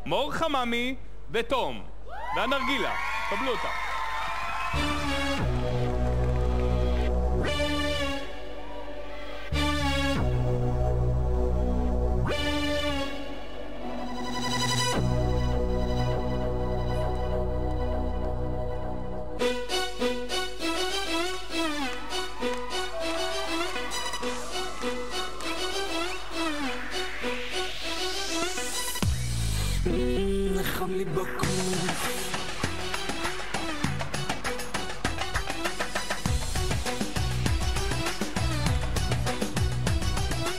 מור חממי ותום. והנרגילה, קבלו אותה. נחם לי בגוף,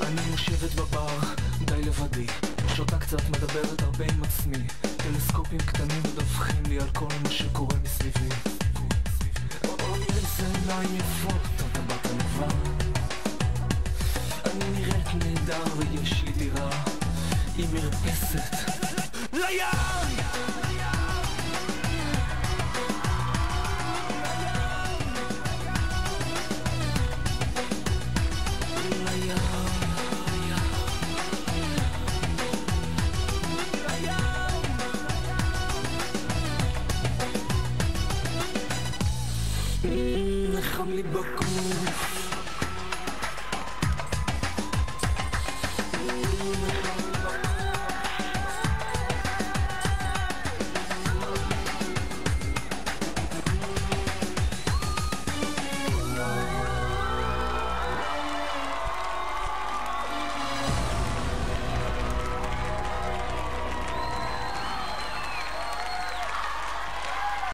אני יושבת בבר, די לבדי, שותה קצת, מדברת הרבה עם עצמי. טלסקופים קטנים מדווחים לי על כל מה שקורה מסביבי. אוי איזה עיניים יפות, הטבעת ענווה, אני נראית נהדר ויש לי דירה עם מרפסת לים! נחם לי בגוף,